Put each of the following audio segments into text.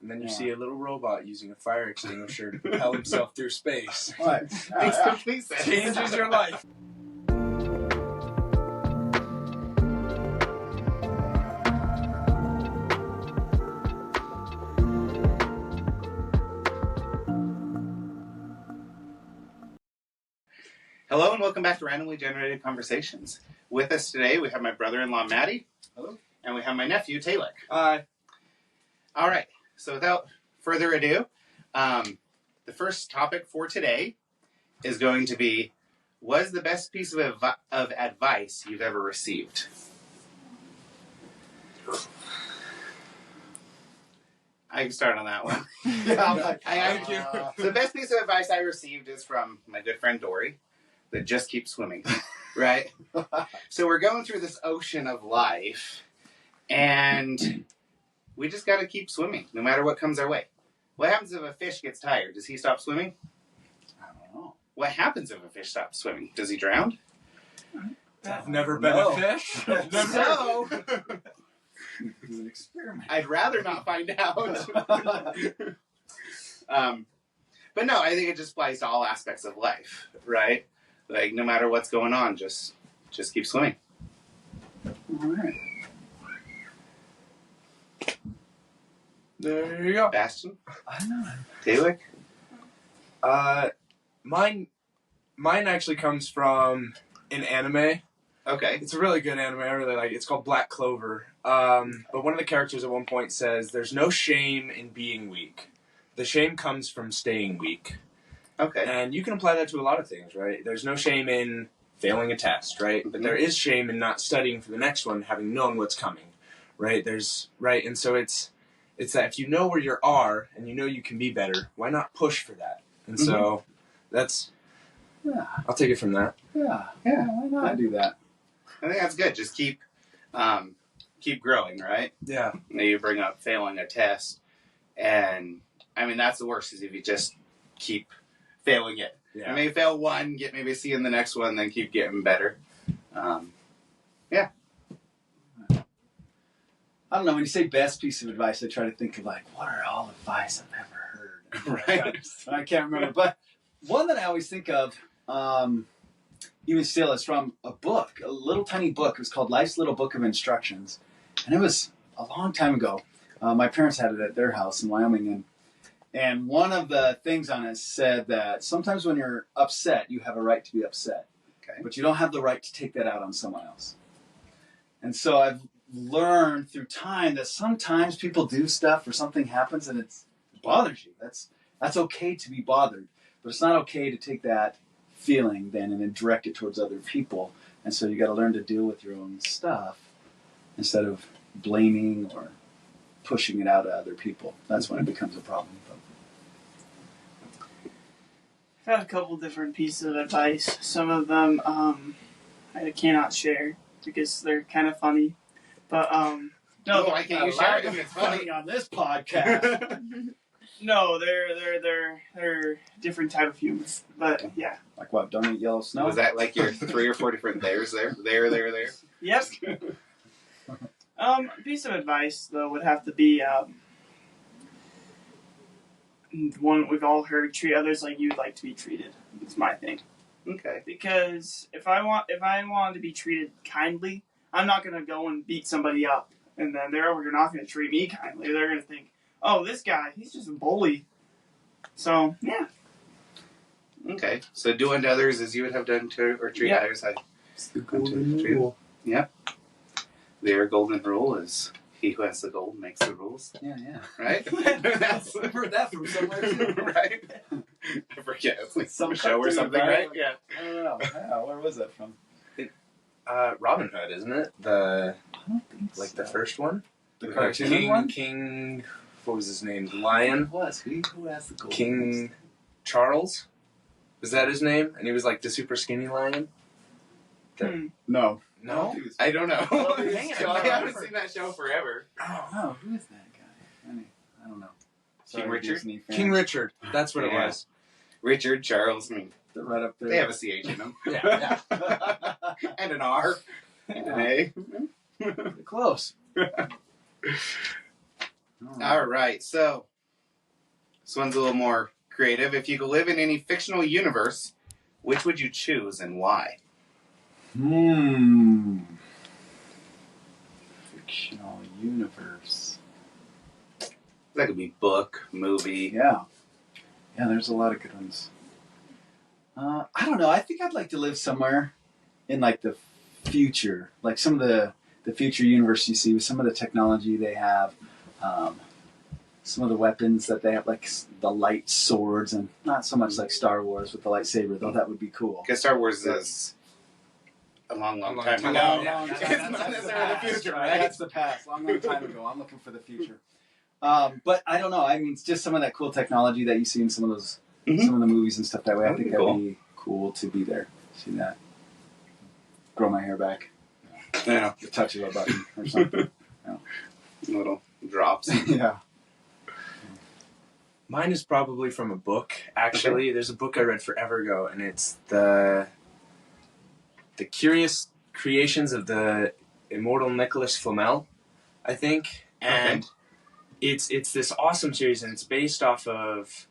And then you see a little robot using a fire extinguisher to propel himself through space. Right. Makes complete sense. Changes your life. Hello and welcome back to Randomly Generated Conversations. With us today, we have my brother-in-law, Matty. Hello. And we have my nephew, Taylek. Hi. All right. So without further ado, the first topic for today is going to be, what is the best piece of advice you've ever received? I can start on that one. Thank you. The best piece of advice I received is from my good friend Dory, that just keep swimming, right? So we're going through this ocean of life, and we just got to keep swimming, no matter what comes our way. What happens if a fish gets tired? Does he stop swimming? I don't know. What happens if a fish stops swimming? Does he drown? I've never been a fish. So, It's an experiment. I'd rather not find out. But no, I think it just applies to all aspects of life, right? Like, no matter what's going on, just keep swimming. All right. There you go. Bastion? I don't know. Taylek? Mine actually comes from an anime. Okay. It's a really good anime. I really like it. It's called Black Clover. But one of the characters at one point says, "There's no shame in being weak. The shame comes from staying weak." Okay. And you can apply that to a lot of things, right? There's no shame in failing a test, right? But there is shame in not studying for the next one, having known what's coming, right? And so it's that if you know where you are and you know you can be better, why not push for that? And so that's, I'll take it from that. Yeah. Why not? I do that. I think that's good. Just keep growing, right? Yeah. Now you bring up failing a test, and I mean that's the worst is if you just keep failing it. Yeah. You may fail one, get maybe a C in the next one, then keep getting better. Yeah. I don't know. When you say best piece of advice, I try to think of like, what are all advice I've ever heard? Right. I can't remember. But one that I always think of, even still, is from a book, a little tiny book. It was called Life's Little Book of Instructions. And it was a long time ago. My parents had it at their house in Wyoming. And one of the things on it said that sometimes when you're upset, you have a right to be upset. Okay. But you don't have the right to take that out on someone else. And so I've learned through time that sometimes people do stuff or something happens and it bothers you. That's okay to be bothered. But it's not okay to take that feeling then and then direct it towards other people. And so you got to learn to deal with your own stuff instead of blaming or pushing it out at other people. That's when it becomes a problem. I've had a couple different pieces of advice. Some of them I cannot share because they're kind of funny. But No, why can't you share it if it's funny? On this podcast. no, they're different type of humor. But yeah. Like what? Don't eat yellow snow? Was that like your 3 or 4 different theres there? There. Yep. A piece of advice though would have to be one we've all heard: treat others like you'd like to be treated. It's my thing. Okay. Because if I want to be treated kindly, I'm not gonna go and beat somebody up, and then they're not gonna treat me kindly. They're gonna think, "Oh, this guy, he's just a bully." So yeah. Okay. So do unto others as you would have done to, or treat others. It's the golden rule. Yep. Their golden rule is he who has the gold makes the rules. Yeah. Right? I've heard that from somewhere too. Right? I forget. It's like some show or cartoon, something, right? Yeah. I don't know. Yeah, where was that from? Robin Hood, isn't it? The I don't think like so. the first one? The cartoon one? King, what was his name? The Lion? Who was? Who has the gold? King Charles? Is that his name? And he was like the super skinny lion? No. No? I don't know. Well, hang on. I haven't seen that show forever. Oh, who is that guy? I don't know. King Richard? Disney fan. King Richard. That's what it Yeah. was. Richard, Charles, I mean, They're right up there. they have a CH in them. Yeah. And an R. And an A. They're close. All right, so This one's a little more creative. If you could live in any fictional universe, which would you choose and why? Fictional universe. That could be book, movie. Yeah. Yeah, there's a lot of good ones. I don't know. I think I'd like to live somewhere in like the future, like some of the future universe you see with some of the technology they have, some of the weapons that they have, like the light swords, and not so much like Star Wars with the lightsaber, though that would be cool. Because Star Wars is a long time ago. It's not necessarily the future, right? That's the past. Long time ago. I'm looking for the future. But I don't know. I mean, it's just some of that cool technology that you see in some of those, some of the movies and stuff that way. I think that'd be cool to be there. See that? Grow my hair back. Yeah. The touch of a button or something. Little drops. Yeah. Mine is probably from a book, actually. Okay. There's a book I read forever ago, and it's the Curious Creations of the Immortal Nicholas Flamel, I think. And it's this awesome series, and it's based off of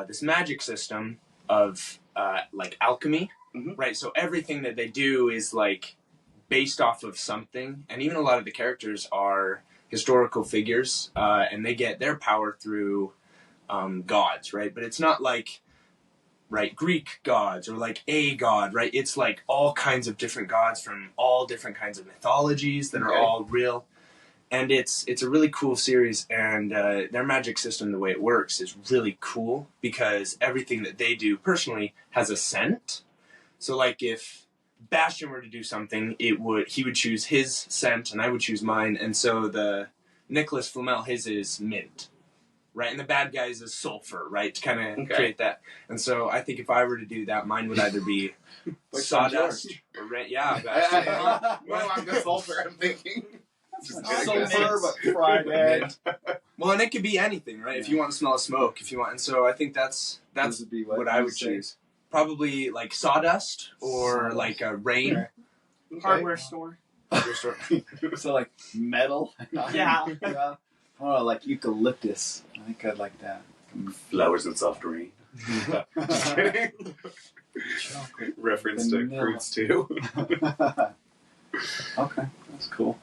this magic system of like alchemy, right? So everything that they do is like based off of something, and even a lot of the characters are historical figures, and they get their power through gods, right? But it's not like, right, Greek gods or like a god, right? It's like all kinds of different gods from all different kinds of mythologies that are all real. And it's a really cool series, and their magic system, the way it works, is really cool because everything that they do personally has a scent. So like if Bastion were to do something, he would choose his scent and I would choose mine, and so the Nicholas Flamel, his is mint. Right, and the bad guys is sulfur, right, to kind of create that. And so I think if I were to do that, mine would either be sawdust or Well, I'm the sulfur, I'm thinking. Sulfur, but fried egg. Well, and it could be anything, right? Yeah. If you want to smell of smoke, if you want. And so I think that's what I would choose. Probably like sawdust or like a rain. Hardware store. So like metal. Yeah. Oh, like eucalyptus. I think I'd like that. Flowers and soft rain. Just kidding. Chocolate. Reference to fruits too. Okay, that's cool.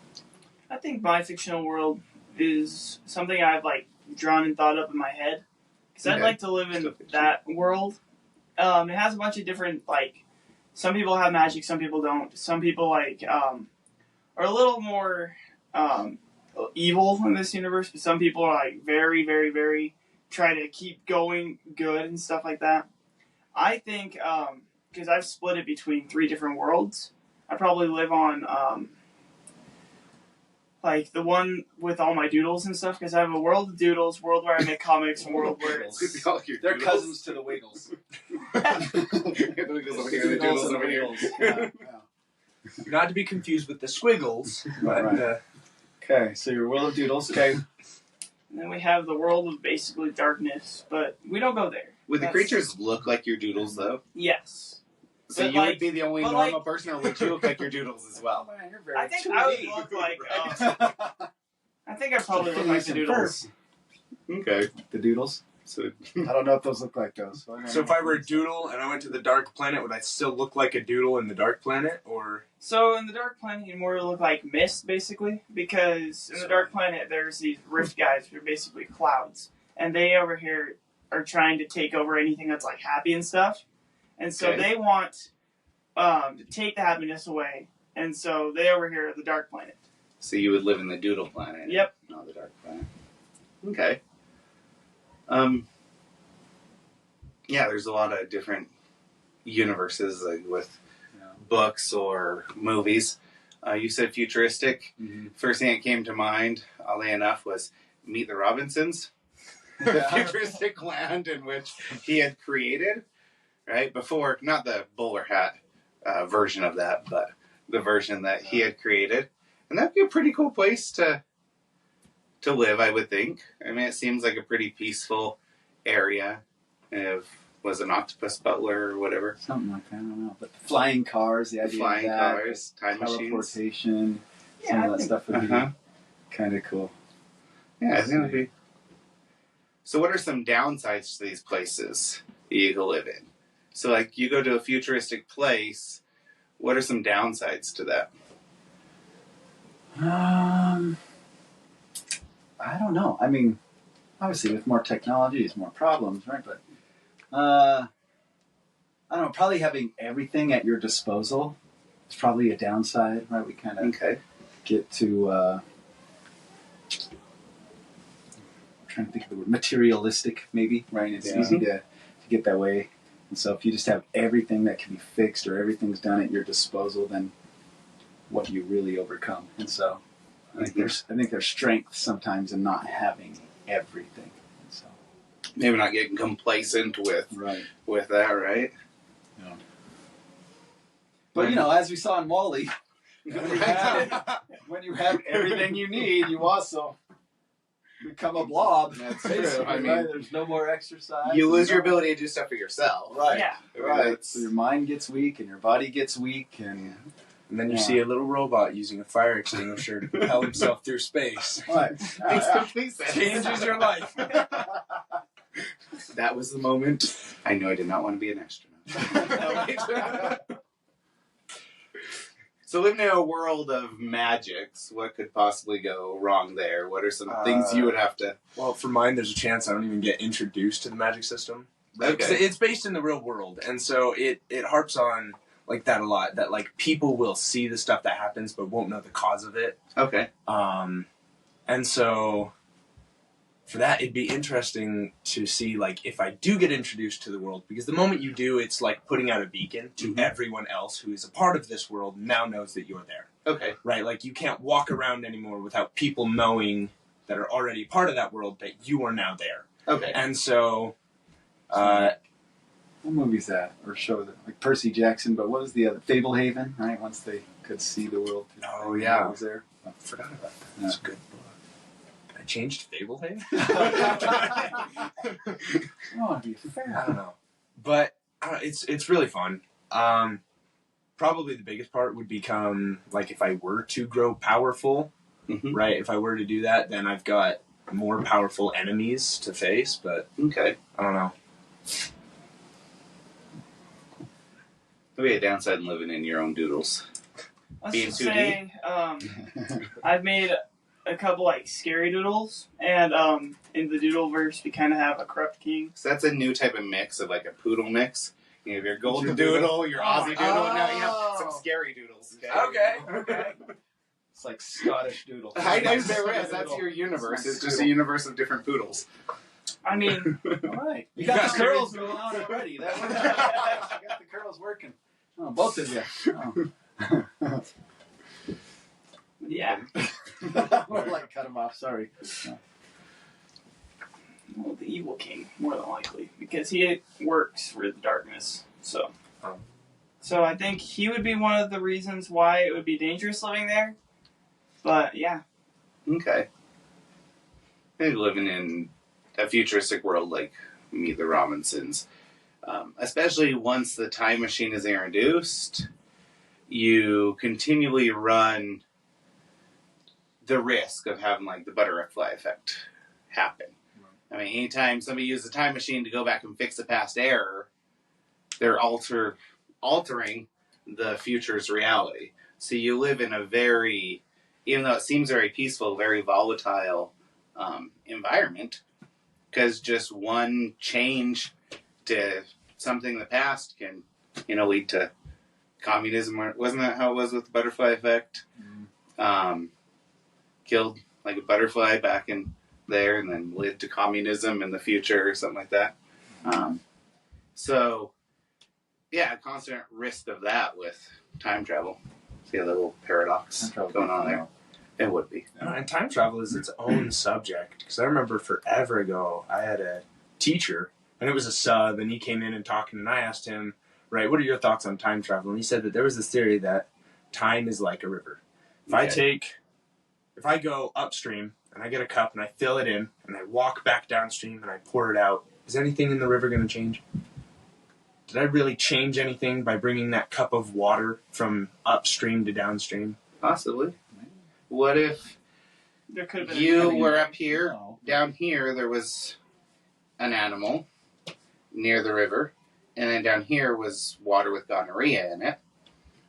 I think my fictional world is something I've like drawn and thought up in my head. Because I'd like to live in that world. It has a bunch of different, like, some people have magic, some people don't. Some people like are a little more evil in this universe, but some people are like very, very, very try to keep going good and stuff like that. I think because I've split it between 3 different worlds, I probably live on like the one with all my doodles and stuff, because I have a world of doodles, world where I make comics, a world where it's they're cousins to the Wiggles. Doodles over here. Yeah. Not to be confused with the Squiggles. But, okay, so your world of doodles. Okay. And then we have the world of basically darkness, but we don't go there. Would the creatures look like your doodles, though? Yes. So but you would be the only normal person, or would you look like your doodles as well? Man, you're very I think I would look like... I think I'd probably look like the doodles. Okay. The doodles? So I don't know if those look like those. So if I were a doodle and I went to the Dark Planet, would I still look like a doodle in the Dark Planet, or...? So in the Dark Planet, you more look like mist, basically, because in the Dark Planet, there's these rift guys who are basically clouds, and they over here are trying to take over anything that's like happy and stuff, and so they want to take the happiness away, and so they over here are the Dark Planet. So you would live in the Doodle Planet? Yep. Not the Dark Planet. Okay. Yeah, there's a lot of different universes, like with books or movies. You said futuristic. Mm-hmm. First thing that came to mind, oddly enough, was Meet the Robinsons. The futuristic land in which he had created, right? Before, not the bowler hat version of that, but the version that he had created. And that'd be a pretty cool place to live, I would think. I mean, it seems like a pretty peaceful area. Was an octopus butler or whatever? Something like that, I don't know. But the flying cars, the idea flying of that, cars, time teleportation, machines. Some of that stuff would be kind of cool. Yeah, I think it would be. So what are some downsides to these places you can live in? So like you go to a futuristic place, what are some downsides to that? I don't know. I mean, obviously with more technology, there's more problems, right? But I don't know. Probably having everything at your disposal is probably a downside, right? We kind of get to. I'm trying to think of the word materialistic, maybe, right? It's easy to get that way. And so if you just have everything that can be fixed or everything's done at your disposal, then what do you really overcome? And so I think there's strength sometimes in not having everything. And so maybe not getting complacent with that, right? Yeah. But as we saw in Wall-E, when you have everything you need, you also become a blob. That's true. I mean, right? There's no more exercise. You lose your ability to do stuff for yourself. Right. Yeah. Right. So your mind gets weak and your body gets weak, and then you see a little robot using a fire extinguisher to propel himself through space. Right. Makes complete sense. Changes your life. That was the moment I knew I did not want to be an astronaut. So living in a world of magics, what could possibly go wrong there? What are some things you would have to... Well, for mine, there's a chance I don't even get introduced to the magic system. Okay. It's based in the real world, and so it harps on like that a lot, that like people will see the stuff that happens but won't know the cause of it. Okay. And so for that, it'd be interesting to see like if I do get introduced to the world, because the moment you do, it's like putting out a beacon to everyone else who is a part of this world now knows that you're there. Okay. Right? Like you can't walk around anymore without people knowing that are already part of that world that you are now there. Okay. And so what movie's that? Or show that? Like Percy Jackson, but what was the other? Fablehaven, right? Once they could see the world. Oh, yeah. It was there. I forgot about that. That's a good book. Did I change to Fablehaven? Oh, to be fair. I don't know. But it's really fun. Probably the biggest part would become, like, if I were to grow powerful, right? If I were to do that, then I've got more powerful enemies to face, but Okay. I don't know. Maybe a downside in living in your own doodles. Let's Being just 2D? say I've made a couple like scary doodles, and in the doodleverse we kind of have a corrupt king. So that's a new type of mix of like a poodle mix. You have your golden doodle, your Aussie doodle, and now you have some scary doodles. Okay. It's like Scottish doodle. I know there is. That's your universe. It's just a universe of different poodles. I mean, All right. You got the curls going on already. That one, you got the curls working. Oh, both of you. Oh. yeah. We'll like cut them off. Sorry. Well, the evil king, more than likely, because he works for the darkness. So I think he would be one of the reasons why it would be dangerous living there. But yeah. Okay. Maybe living in a futuristic world like Meet the Robinsons. Especially once the time machine is introduced, you continually run the risk of having like the butterfly effect happen. I mean, anytime somebody uses a time machine to go back and fix a past error, they're altering the future's reality. So you live in a very, even though it seems very peaceful, very volatile environment, because just one change to something in the past can, lead to communism. Wasn't that how it was with the butterfly effect? Killed like a butterfly back in there, and then led to communism in the future or something like that. So, yeah, constant risk of that with time travel. See a little paradox going on there. It would be. And time travel is its own subject. Because I remember forever ago, I had a teacher, and it was a sub, and he came in and talking, and I asked him, right, what are your thoughts on time travel? And he said that there was this theory that time is like a river. If I go upstream, and I get a cup, and I fill it in, and I walk back downstream, and I pour it out, is anything in the river going to change? Did I really change anything by bringing that cup of water from upstream to downstream? Possibly. What if There could have been you were up here, down here there was an animal near the river, and then down here was water with gonorrhea in it.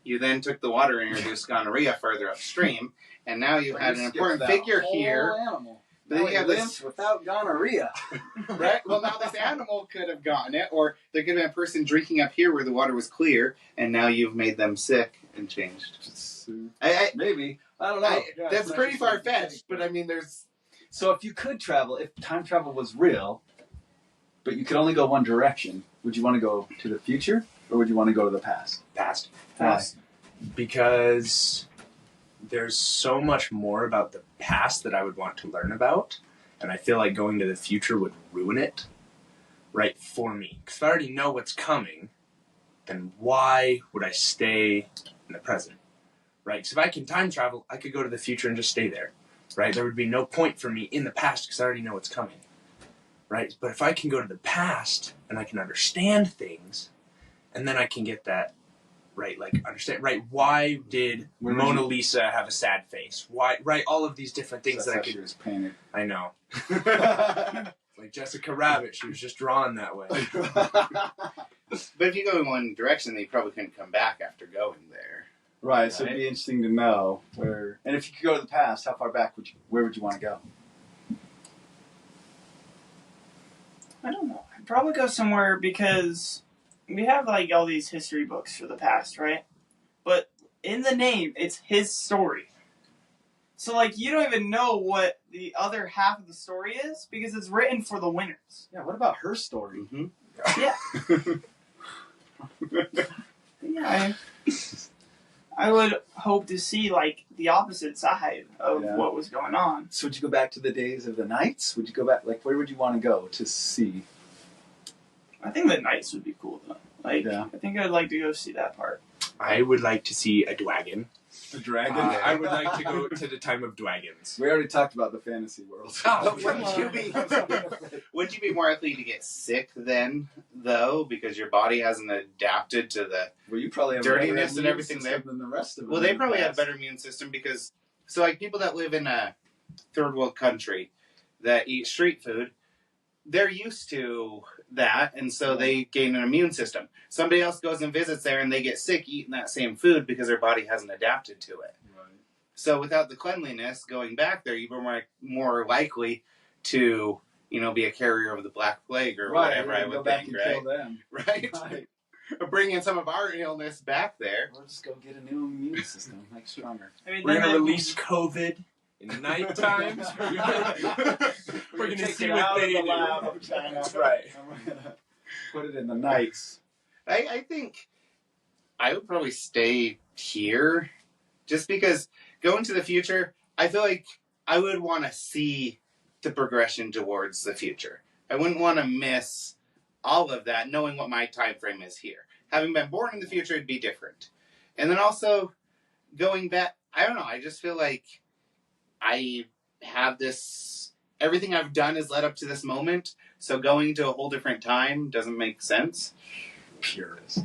You then took the water and introduced gonorrhea further upstream, and now you had an important figure here. Animal. But then you have this without gonorrhea. Right? Well, now this animal could have gotten it, or there could have been a person drinking up here where the water was clear, and now you've made them sick and changed. Maybe. I don't know. That's pretty far-fetched, but I mean, there's... So if you could travel, if time travel was real, but you could only go one direction, would you want to go to the future, or would you want to go to the past? Past. Past. Because there's so much more about the past that I would want to learn about, and I feel like going to the future would ruin it, right, for me. Because if I already know what's coming, then why would I stay in the present, right? Because if I can time travel, I could go to the future and just stay there, right? There would be no point for me in the past because I already know what's coming, right? But if I can go to the past and I can understand things, and then I can get that, right, like, understand, right, why did Mona Lisa have a sad face? Why, right, all of these different things So that I she could... was painted. I know. Like Jessica Rabbit, she was just drawn that way. But if you go in one direction, then you probably couldn't come back after going there. Right, so it'd be interesting to know where... And if you could go to the past, how far back where would you want to go? I don't know. I'd probably go somewhere because we have like all these history books for the past, right? But in the name, it's his story. So like you don't even know what the other half of the story is because it's written for the winners. Yeah, what about her story? Mm-hmm. Yeah. I would hope to see like the opposite side of what was going on. So would you go back to the days of the knights? Would you go back, like, where would you want to go to see? I think the Knights would be cool though. Like, I think I'd like to go see that part. I would like to see a dragon. The dragon? I would like to go to the time of dragons. We already talked about the fantasy world. But would you be more likely to get sick then, though, because your body hasn't adapted to the you probably have dirtiness and everything there? Than the rest of them. Well, they probably have a better immune system because, so like people that live in a third world country that eat street food, they're used to that, and so they gain an immune system. Somebody else goes and visits there, and they get sick eating that same food because their body hasn't adapted to it. Right. So without the cleanliness, going back there, you're more likely to, be a carrier of the Black Plague or whatever. I would think, right? Kill them. Right. Bring in some of our illness back there. We'll just go get a new immune system, make stronger. We're gonna release COVID. In the night times, we're going to see what they do. That's right. I'm going to put it in the nights. I think I would probably stay here just because going to the future, I feel like I would want to see the progression towards the future. I wouldn't want to miss all of that knowing what my time frame is here. Having been born in the future, it'd be different. And then also going back, I don't know, I just feel like I have this, everything I've done has led up to this moment, so going to a whole different time doesn't make sense. Purist.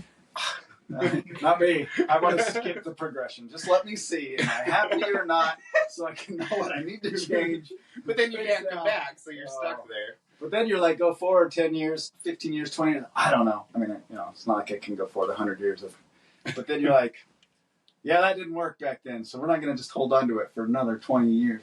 Not me. I want to skip the progression. Just let me see, am I happy or not, so I can know what I need to change. But then you can't come back, so you're stuck there. But then you're like, go forward 10 years, 15 years, 20 years. I don't know. I mean, it's not like I can go forward 100 years. But then you're like, yeah, that didn't work back then, so we're not going to just hold on to it for another 20 years.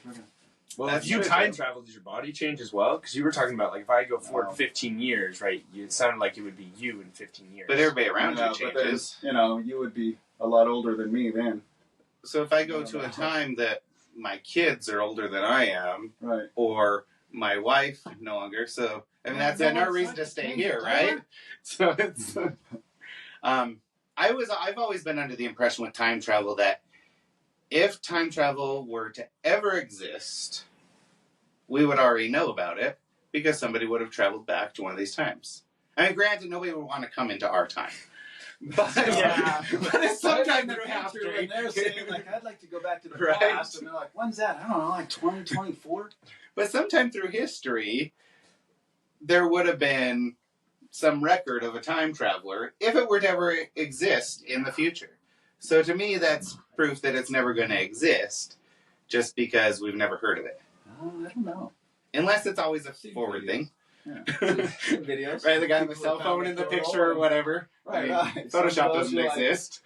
Well, if you time travel, does your body change as well? Because you were talking about, like, if I go forward 15 years, right, it sounded like it would be you in 15 years. But everybody around you changes. But you would be a lot older than me then. So if I go to a time that my kids are older than I am, right, or my wife no longer, so, I mean, that's no reason to stay here, right? So it's... I've always been under the impression with time travel that if time travel were to ever exist, we would already know about it because somebody would have traveled back to one of these times. I mean, granted, nobody would want to come into our time. But, but it's sometime through history. And they're saying, like, I'd like to go back to the past. And they're like, when's that? I don't know, like 2024? But sometime through history, there would have been some record of a time traveler if it were to ever exist in the future. So to me, that's proof that it's never going to exist just because we've never heard of it. I don't know. Unless it's always a forward thing. Yeah. Videos. Right, the guy with the People cell have phone found in the photo picture or and- whatever. Right, I mean, right. Photoshop Some doesn't girls are like, exist.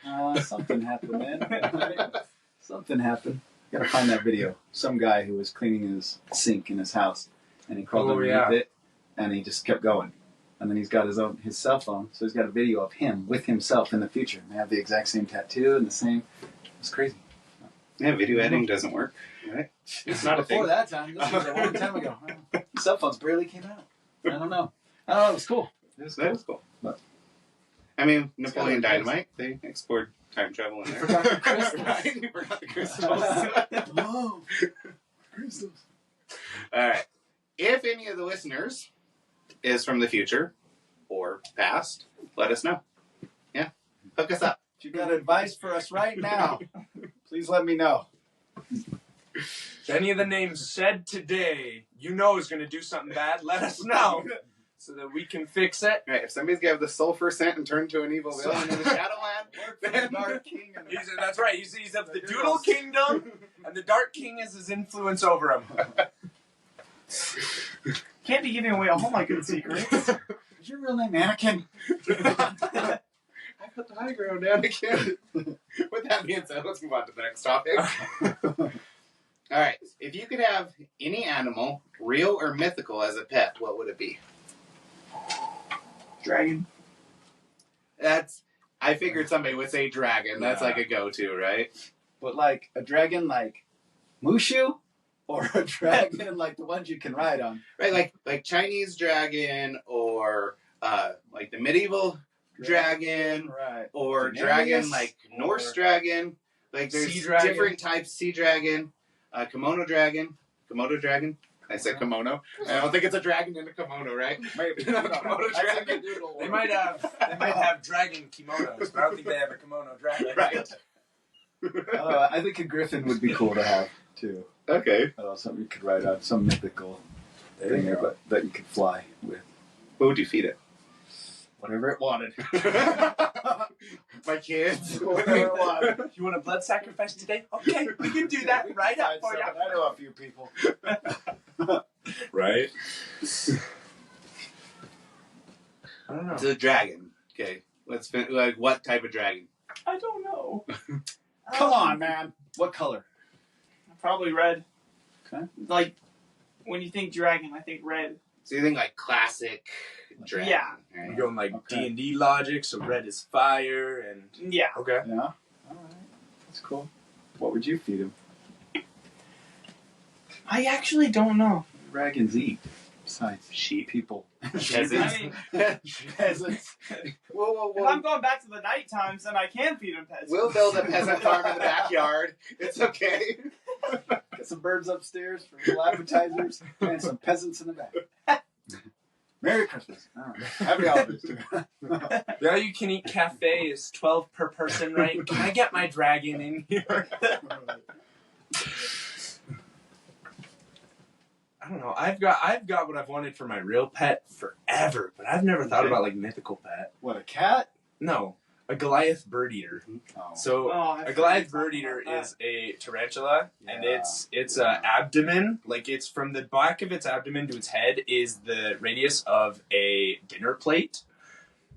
something happened, man. Right? Something happened. Gotta find that video. Some guy who was cleaning his sink in his house, and he crawled underneath it, and he just kept going. And then he's got his cell phone, so he's got a video of him with himself in the future. They have the exact same tattoo and the same. It's crazy. Yeah, video editing doesn't work, right? It's not a Before thing. that time. This was a long time ago. Cell phones barely came out. I don't know. It was cool. It was That cool. was cool. But- I mean, Napoleon gotta be Dynamite, they explored time travel in there. Forgot the crystals. Right? You forgot the crystals. Whoa. Crystals. All right. If any of the listeners is from the future or past, let us know. Yeah. Hook us up. If you got advice for us right now, please let me know. Any of the names said today, you know is going to do something bad, let us know so that we can fix it. Right. If somebody's got the sulfur scent and turned to an evil villain in the Shadowland, then Dark King and That's right. He's of the Doodle Kingdom, and the Dark King is his influence over him. Can't be giving away all my good secrets. Is your real name Anakin? I put the high ground down again. With that being said, let's move on to the next topic. All right. If you could have any animal, real or mythical, as a pet, what would it be? Dragon. I figured somebody would say dragon. That's Yeah. like a go-to, right? But like a dragon like Mushu? Or a dragon like the ones you can ride on? Right, like Chinese dragon, or like the medieval dragon, Right. or Daenerys, dragon like Norse or- dragon. Like there's Sea dragon. different types. Sea dragon, Komodo dragon. Komodo dragon. I said kimono. I don't think it's a dragon in a kimono, right? Maybe. No, No, Komodo that's in dragon. the doodle They world. might have dragon kimonos, but I don't think they have a kimono dragon. Right. I think a griffin would be cool to have too. Okay. Something you could ride on, some mythical thing there, but that you could fly with. What would you feed it? Whatever it wanted. My kids. Whatever it wanted. You want a blood sacrifice today? Okay, we can do that right up for you. I know a few people. Right? I don't know. It's a dragon. Okay. Like what type of dragon? I don't know. Come on, man. What color? Probably red. Okay. Like, when you think dragon, I think red. So you think like classic dragon? Yeah. We're Right? going like Okay. D&D logic, so red is fire, and Yeah. okay. Yeah. All right. That's cool. What would you feed him? I actually don't know. Dragons eat. Besides Sheep. people. Peasants. I mean, Peasants. Whoa. if I'm going back to the night times, then I can feed them pets. We'll build a peasant farm in the backyard. It's okay. Got some birds upstairs for little appetizers and some peasants in the back. Merry Christmas. All right. Happy holidays. The all you can eat cafe is 12 per person, right? Can I get my dragon in here? I don't know. I've got what I've wanted for my real pet forever, but I've never thought about like mythical pet. What, a cat? No, a Goliath bird eater. Oh. So I a Goliath forgot bird eater about that. is a tarantula, and Yeah. its abdomen, like it's from the back of its abdomen to its head, is the radius of a dinner plate.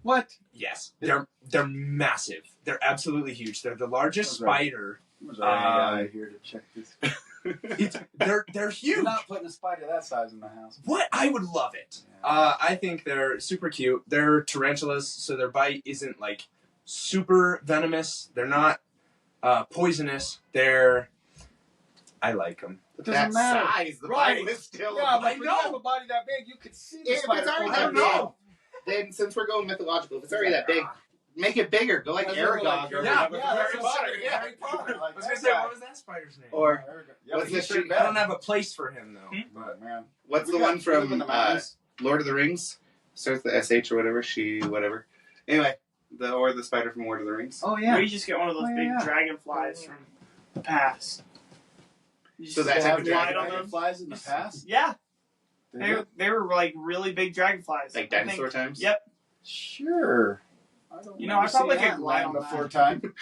What? Yes, they're massive. They're absolutely huge. They're the largest That's right. spider. Was there any guy here to check this? They're You're huge. not putting a spider that size in the house. What? I would love it. Yeah. I think they're super cute. They're tarantulas, so their bite isn't like super venomous. They're not poisonous. I like them. It That doesn't matter. size, the Right. bite is still. Yeah, a but bite. when you have a body that big, you could see the If spider. it's already flying that big, around. then since we're going mythological, if it's already that big, make it bigger. Go like That's what Aragog we're or like, Yeah, whatever. yeah, that's Harry what Potter, I'm saying, yeah. Harry Potter. Like I was that gonna say, guy. what was that spider's name? Or Yeah, what's but the he's pretty sheep- bad. I don't have a place for him though. Oh, man. what's We the got- one we live in from the mountains. Lord of the Rings? Starts with the SH or whatever. She whatever. Anyway, the spider from Lord of the Rings. Oh, Or yeah. you just get one of those Oh, yeah, big yeah. dragonflies from the past. You So just that They type have of dragon- dragonflies in the past? Yeah, They do? they were like really big dragonflies. Like I think- dinosaur times? Yep. Sure. I don't You know, I remember probably seeing could that glide land on before that. time.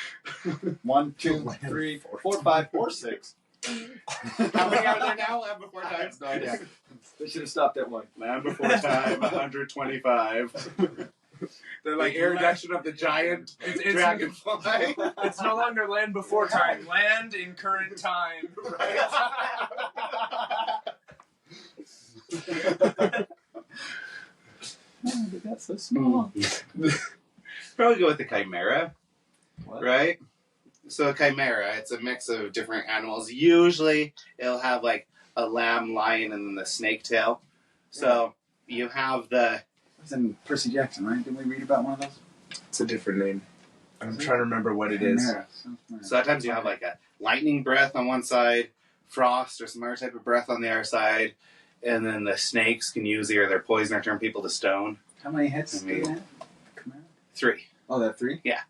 1, 2, 3, 4, 5, or 6. How many are there now? Land Before I Time? have no idea. They should have stopped at one. Land Before Time, 125. They're The introduction of the giant dragonfly. It's no longer Land Before Time. Land in current time. Right? Oh, they got so small. Probably go with the chimera, What? right? So a chimera, it's a mix of different animals. Usually, it'll have like a lamb, lion, and then the snake tail. So you have the. It was in Percy Jackson, right? Didn't we read about one of those? It's a different name. I'm trying to remember what it is. Chimera. Sounds familiar. Sometimes you have like a lightning breath on one side, frost or some other type of breath on the other side, and then the snakes can use either their poison or turn people to stone. How many hits I do mean- they have? Chimera? 3. Oh, they have 3? Yeah.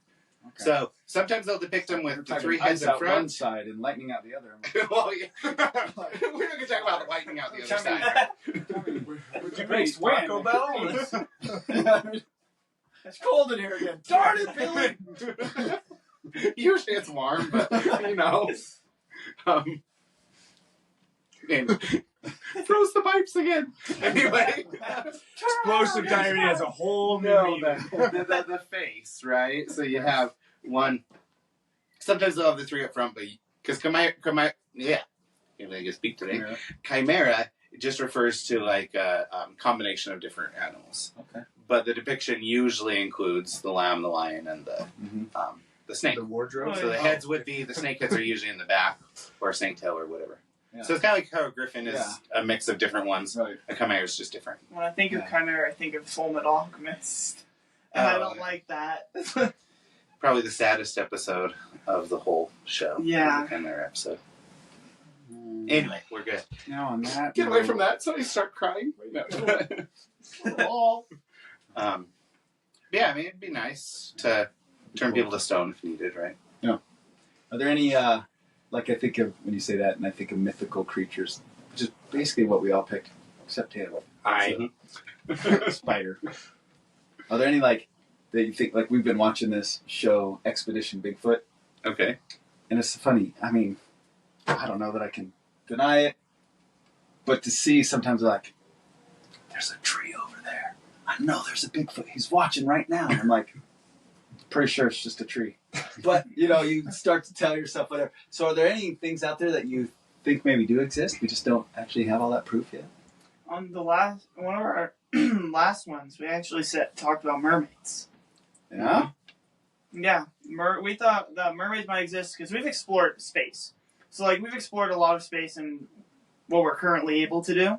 Okay. So sometimes they'll depict them We're with the talking 3 heads ice in out one front. side and lightning out the other. Well, yeah. We're not going to talk about the lightning out the other side. Would you make Taco Bell? It's cold in here again. Darn it, Billy! Usually it's warm, but you know. And froze the pipes again. Anyway, Explosive diarrhea has a whole new meaning. the face, right? So you have one. Sometimes they'll have the 3 up front, but because chimera, yeah, can't really speak today. Chimera just refers to like a combination of different animals. Okay. But the depiction usually includes the lamb, the lion, and the snake. The wardrobe. So the heads would be, the snake heads are usually in the back, or a snake tail, or whatever. Yeah. So it's kind of like how a griffin is a mix of different ones. Right. A chimera is just different. When I think of Chimera, I think of Full Metal Alchemist. And I don't like that. Probably the saddest episode of the whole show. Yeah. The chimera episode. Anyway, we're good. Now on that. Get away from that. Somebody start crying. No. Yeah, I mean, it'd be nice to turn people to stone if needed, right? Are there any, like I think of, when you say that, and I think of mythical creatures, which is basically what we all picked, except Taylor. Spider. Are there any, like, that you think, like, we've been watching this show, Expedition Bigfoot, Okay. and it's funny. I mean, I don't know that I can deny it, but to see sometimes, like, there's a tree over there. I know there's a Bigfoot. He's watching right now. And I'm like, pretty sure it's just a tree. But, you know, you start to tell yourself whatever. So are there any things out there that you think maybe do exist? We just don't actually have all that proof yet? On the one of our last ones, we actually talked about mermaids. Yeah? Yeah, we thought that mermaids might exist because we've explored space. So, like, we've explored a lot of space and what we're currently able to do.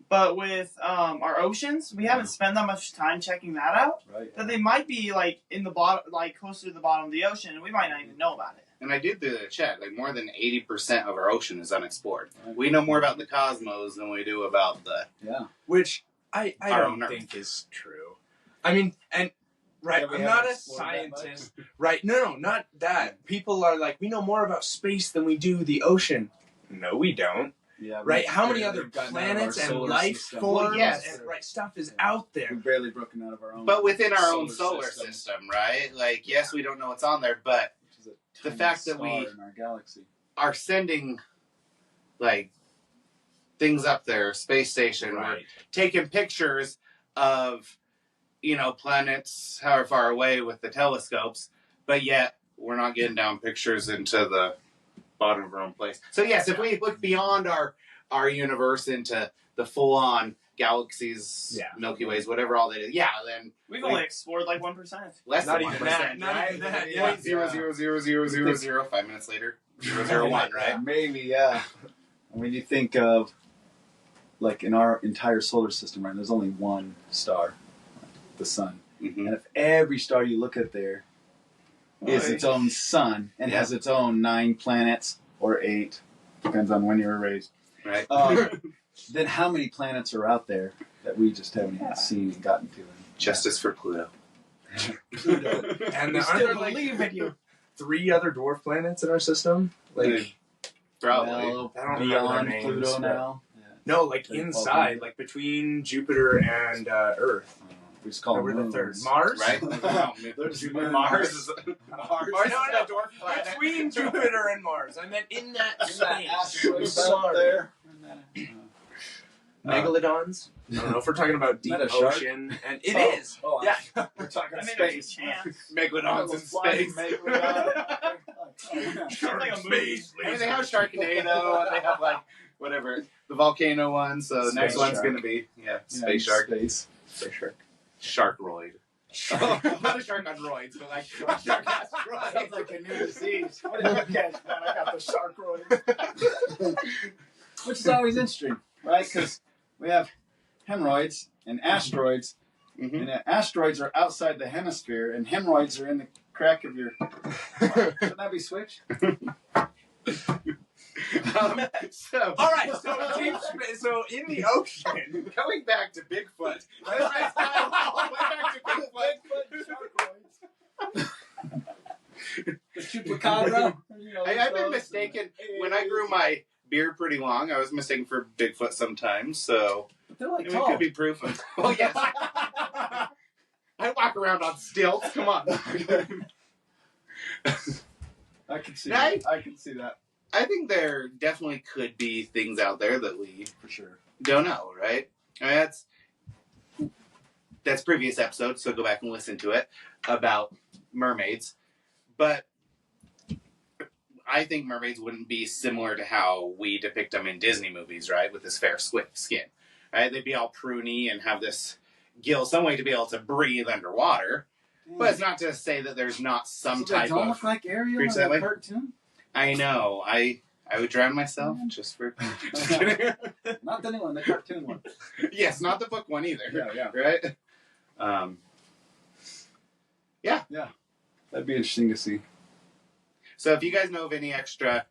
But with our oceans, we haven't spent that much time checking that out. Right. That they might be, like, in the bottom, like, closer to the bottom of the ocean, and we might not even know about it. And I did the check. Like, more than 80% of our ocean is unexplored. We know more about the cosmos than we do about the... Yeah. Which I Our don't own Earth. think is true. I mean, and right, Yeah, we I'm not haven't a explored that much. scientist. Right? No, not that. People are like, we know more about space than we do the ocean. No, we don't. Yeah. Right? How many barely other gotten out of planets our and solar life system. forms Well, yes. and right stuff is out there? We've barely broken out of our own. But within our own solar solar system. system, right? Like, yes, we don't know what's on there, but Which is a the tiny fact that star we- in our galaxy. are sending, like, things up there, space station, we're Right. taking pictures of, you know, planets however far away with the telescopes, but yet we're not getting down pictures into the bottom of our own place. So yes, if we look beyond our universe into the full-on galaxies, Yeah. Milky Ways, whatever all that is, yeah, then We've only explored, like, 1%. less Not than even 1%, that, not right? even that, yeah. 0.0000000, 5 minutes later, 001, right? Maybe, yeah. When you think of, like, in our entire solar system, right, there's only one star, the sun. Mm-hmm. And if every star you look at there is its own sun and has its own 9 planets or 8, depends on when you were raised, Right. then how many planets are out there that we just haven't even seen and gotten to? Justice for Pluto. Pluto. And We there still aren't like believe in you. 3 other dwarf planets in our system? Like Probably. Well, I don't remember beyond their names, Pluto but- now. no, like Like inside, Vulcan. like between Jupiter and Earth. We just call Or them we're the third. moons. Mars? Right? They're just Mars is Mars. Mars No, is no. a dwarf planet. Between Jupiter and Mars. I meant in that space. asteroid I'm belt sorry. there. Megalodons? I don't know if we're talking about deep Is that a shark? ocean. And it Oh. is. Oh, Yeah. we're talking I mean, space. there's a chance. Megalodons in space. Sounds like a movie. I mean, they have Sharknado, and they have like whatever the volcano one. So the next Space one's shark. gonna be space shark, Space. space shark, sharkroid. Oh, not a shark on roids, but like a shark asteroid. Sounds like a new disease. What did you catch, man? I got the shark roid. Which is always interesting, right? Because we have hemorrhoids and asteroids, Mhm. and asteroids are outside the hemisphere, and hemorrhoids are in the crack of your. Shouldn't that be switched? So All right, so in the ocean, going back to Bigfoot. Going back to Bigfoot. The chupacabra. I've been mistaken when I grew my beard pretty long. I was mistaken for Bigfoot sometimes. So They're I like mean, it tall. could be proof. Oh yes. I walk around on stilts. Come on. I can see Right? that. I can see that I think there definitely could be things out there that we for sure. don't know, right? I mean, that's previous episodes, so go back and listen to it about mermaids. But I think mermaids wouldn't be similar to how we depict them in Disney movies, right? With this fair skin, right? They'd be all pruny and have this gill, some way to be able to breathe underwater. But it's not to say that there's not some so type they don't of. look like Ariel in creature the that way? cartoon. I know. I would drown myself just for. Just kidding. Not the new one, the cartoon one. Yes, not the book one either. Yeah. Right? That'd be interesting to see. So if you guys know of any extra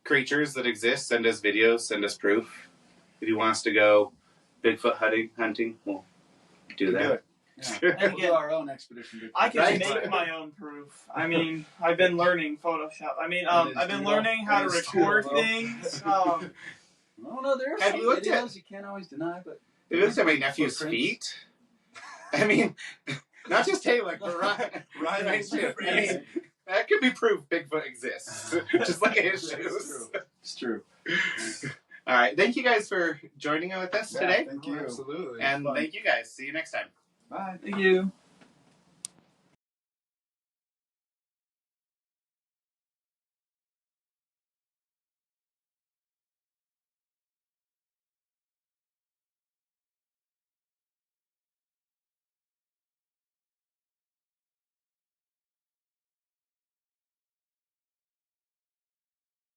creatures that exist, send us videos, send us proof. If you want us to go Bigfoot hunting, we'll do that. it. Yeah. And We'll do our own expedition. I can Right. make my own proof. I mean, I've been learning Photoshop. I mean, I've been learning how to That is record true, though. things. Oh no, there are Have some you looked videos you can't always deny, but If you look at my nephew's Footprints. feet, I mean, not just Taylek, but Ryan too. I mean, that could be proof Bigfoot exists, just like his shoes. It's true. All right, thank you guys for joining with us Yeah, today, Thank you. Absolutely. and Fun. thank you guys. See you next time. Bye. Thank you.